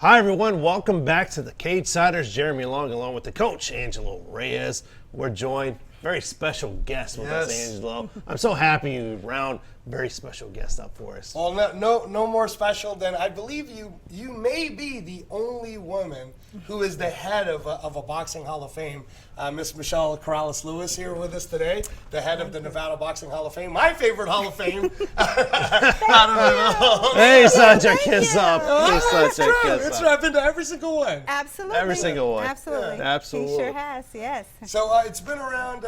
Hi everyone, welcome back to the Cagesiders. Jeremy Long along with the coach, Angelo Reyes. We're joined, very special guest with us, Angelo. I'm so happy you round very special guest up for us. Well, no more special than I believe you may be the only woman who is the head of a boxing Hall of Fame. Miss Michelle Corrales-Lewis here with us today, the head of the Nevada Boxing Hall of Fame, my favorite Hall of Fame. Hey, such a kiss up. He's such a kiss It's up. right. I've been to every single one. Absolutely. Every single one. Absolutely. Yeah. Absolutely. He sure has, yes. So it's been around,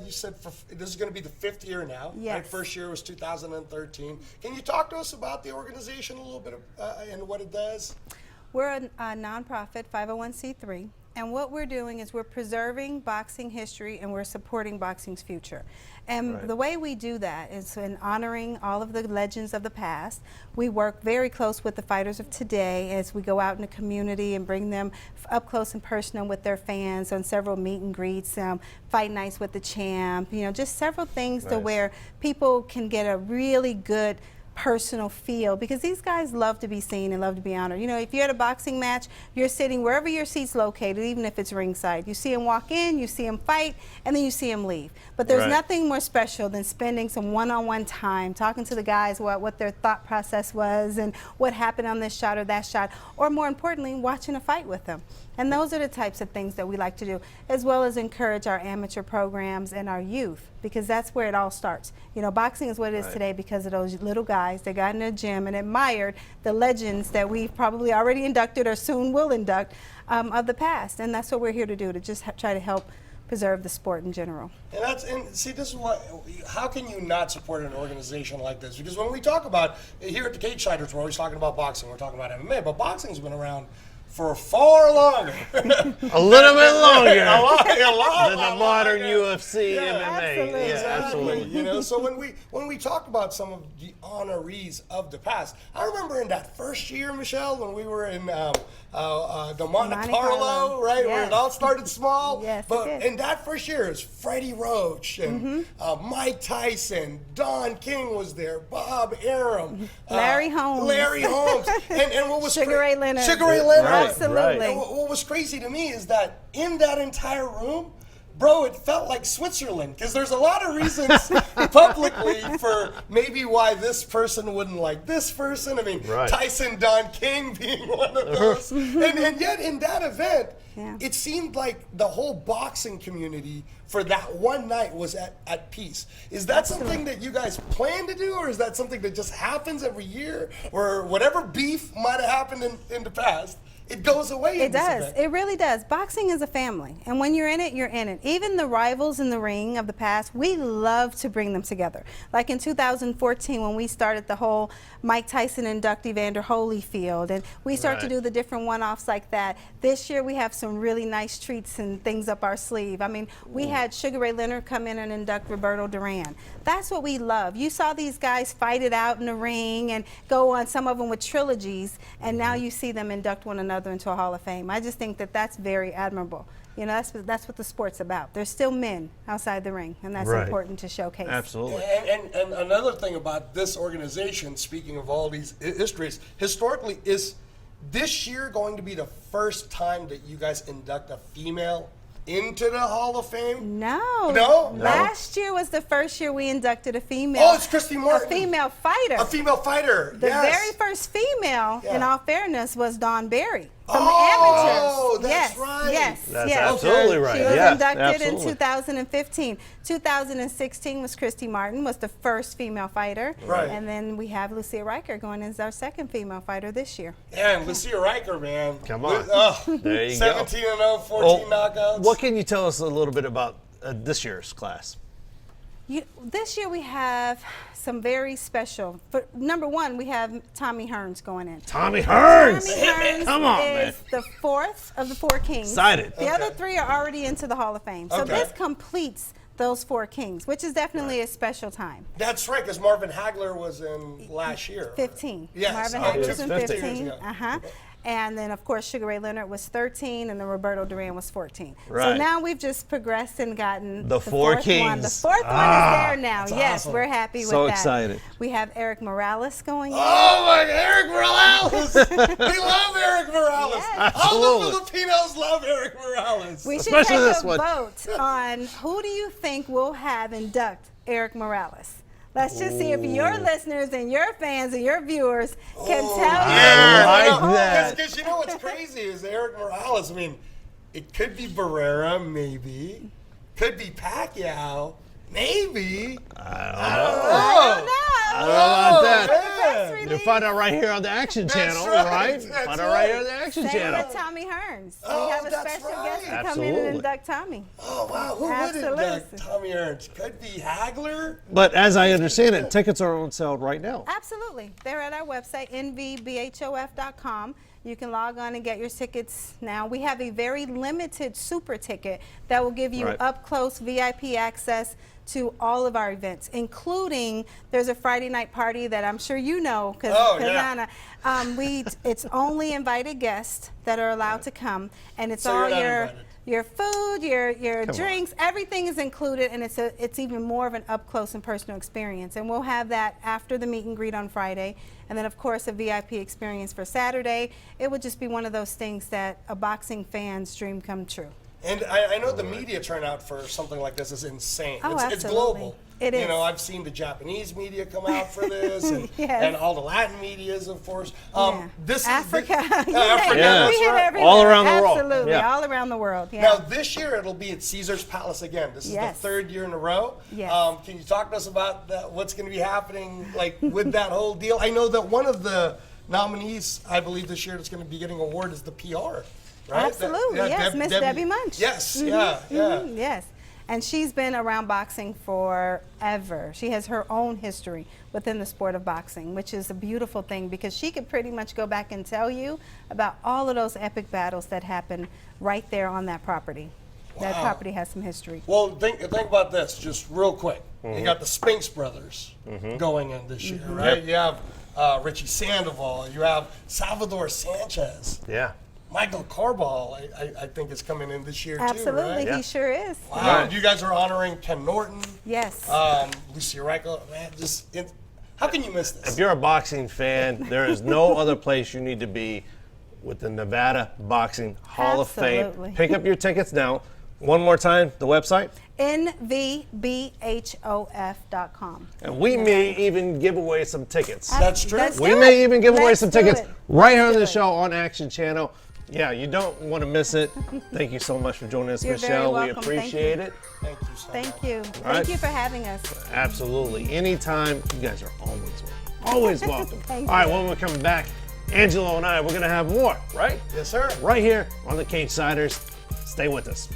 you said this is going to be the 5th year now. Yes. Right? First year was 2013. Can you talk to us about the organization a little bit and what it does? We're a nonprofit 501c3, and what we're doing is we're preserving boxing history and we're supporting boxing's future. And Right. the way we do that is in honoring all of the legends of the past. We work very close with the fighters of today as we go out in the community and bring them up close and personal with their fans on several meet and greets, fight nights with the champ, just several things to Nice. where people can get a really good personal feel, because these guys love to be seen and love to be honored. If you're at a boxing match, you're sitting wherever your seat's located, even if it's ringside. You see them walk in, you see them fight, and then you see them leave. But there's Right. nothing more special than spending some one-on-one time talking to the guys what their thought process was and what happened on this shot or that shot, or more importantly, watching a fight with them. And those are the types of things that we like to do, as well as encourage our amateur programs and our youth, because that's where it all starts. Boxing is what it is Right. today because of those little guys that got in the gym and admired the legends that we've probably already inducted or soon will induct of the past. And that's what we're here to do, to just try to help preserve the sport in general. And see, this is what. How can you not support an organization like this? Because when we talk about here at the Cagesiders, we're always talking about boxing. We're talking about MMA, but boxing's been around for far longer. A little bit longer a lot than the modern UFC, MMA. absolutely. Yeah, absolutely. So when we talk about some of the honorees of the past, I remember in that first year, Michelle, when we were in the Monte Carlo, right, where Yes. it all started small. Yes, But it did. in that first year, it was Freddie Roach and Mike Tyson, Don King was there, Bob Arum, Larry Holmes. and what was Sugar Ray Leonard. Sugar Ray Leonard. Right, Absolutely. And what was crazy to me is that in that entire room, bro, it felt like Switzerland, because there's a lot of reasons publicly for maybe why this person wouldn't like this person. I mean, Right. Tyson, Don King being one of those. and yet in that event, Yeah. it seemed like the whole boxing community for that one night was at peace. Is that something that you guys plan to do, or is that something that just happens every year, or whatever beef might have happened in the past, it goes away? It does. It really does. Boxing is a family, and when you're in it, you're in it. Even the rivals in the ring of the past, we love to bring them together. Like in 2014, when we started the whole Mike Tyson induct Evander Holyfield, and we start to Right. do the different one-offs like that. This year, we have some really nice treats and things up our sleeve. I mean, we had Sugar Ray Leonard come in and induct Roberto Duran. That's what we love. You saw these guys fight it out in the ring and go on, some of them with trilogies, and now you see them induct one another into a Hall of Fame. I just think that that's very admirable. That's what the sport's about. There's still men outside the ring, and that's Right. important to showcase. Absolutely. And another thing about this organization, speaking of all these histories, historically, is this year going to be the first time that you guys induct a female into the Hall of Fame? No. No? Last year was the first year we inducted a female. Oh, it's Christy Martin. A female fighter. A female fighter. The yes. very first female, in Yeah. all fairness, was Dawn Berry from Oh, the amateurs. that's yes, right. Yes, That's yes. absolutely right. She was Yeah, inducted absolutely. in 2015. 2016 was Christy Martin, was the first female fighter. Right. And then we have Lucia Riker going as our second female fighter this year. And Lucia Riker, man. Come on. Oh, There you go. 17-0, 14 knockouts. What can you tell us a little bit about this year's class? This year we have some very special. For number one, we have Tommy Hearns going in. Tommy Hearns! Tommy Hearns Come on, man. is the fourth of the four kings. Excited. The other three are already into the Hall of Fame. So Okay. this completes those four kings, which is definitely a special time. That's right, because Marvin Hagler was in last year. 15. Yes. Marvin Oh, Hagler yes, was in 15 years 15. ago. And then, of course, Sugar Ray Leonard was 13, and then Roberto Duran was 14. So Right. now we've just progressed and gotten The four fourth one. The kings. fourth one is there now. that's Yes, awesome. we're happy with So that. excited. We have Eric Morales going in. Oh my, Eric Corrales! We love Eric Morales. Yes. All the Absolutely. Filipinos love Eric Morales. We should Especially take this a one. vote on who do you think will have induct Eric Morales. Let's just see if your listeners and your fans and your viewers can tell Yeah, I you. like that. Because you know what's crazy is Eric Morales. I mean, it could be Barrera, maybe. Could be Pacquiao, maybe. I don't know. I don't know. I don't know about that. Press man. release. You'll find out right here on the Action Channel, right. right? That's Find out right here right. on the Action Same Channel. with Tommy Hearns. Oh, we have a that's special right. guest to come in Absolutely. and induct Tommy. Oh, wow. Who would Absolutely. induct Tommy Ernst? Could be Hagler. But as I understand it, tickets are on sale right now. Absolutely. They're at our website, nvbhof.com. You can log on and get your tickets now. We have a very limited super ticket that will give you Right. up close VIP access to all of our events, including there's a Friday night party that I'm sure you know because Oh, yeah. it's only invited guests that are allowed to come, and it's So all you're not your invited. your food, your Come drinks, everything is included, and it's even more of an up close and personal experience. And we'll have that after the meet and greet on Friday, and then of course a VIP experience for Saturday. It would just be one of those things that a boxing fan's dream come true. And I know the media turnout for something like this is insane. Oh, It's absolutely. global. It You is. know, I've seen the Japanese media come out for this, and, Yes. and all the Latin medias, of course. Yeah. This is Africa. Africa. Yeah. We hit right. everywhere. All around the world. Absolutely, Yeah. all around the world. Yeah. Now this year it'll be at Caesar's Palace again. This is Yes. the third year in a row. Yes. Can you talk to us about what's going to be happening, like with that whole deal? I know that one of the nominees, I believe this year, that's going to be getting an award is the PR. Right? Absolutely, yes, Miss Debbie Munch. Yes, Mhm, yeah. mhm, yes. And she's been around boxing forever. She has her own history within the sport of boxing, which is a beautiful thing because she could pretty much go back and tell you about all of those epic battles that happened right there on that property. That Wow. property has some history. Well, think about this just real quick. You got the Spinks brothers going in this year, right? Yep. You have Richie Sandoval. You have Salvador Sanchez. Yeah. Michael Carball, I think, is coming in this year Absolutely, too, right? Yeah. he sure is. Wow. Right. You guys are honoring Ken Norton, Yes. Lucy Reichel. Man, how can you miss If this? you're a boxing fan, there is no other place you need to be with the Nevada Boxing Hall of Absolutely. Fame. Pick up your tickets now. One more time, the website. nvbhof.com. And we may even give away some tickets. That's true. Let's We do may it. even give away Let's some do tickets it. right here on Let's the do show on Action Channel. Yeah, you don't want to miss it. Thank you so much for joining us, You're very Michelle. We welcome. Thank appreciate you. it. Thank you so much. Thank you. right. Thank you for having us. Absolutely. Anytime, you guys are always welcome. Always welcome. Thank All right, you. when we come back, Angelo and I, we're going to have more, right? Yes, sir. Right here on the Cagesiders. Stay with us.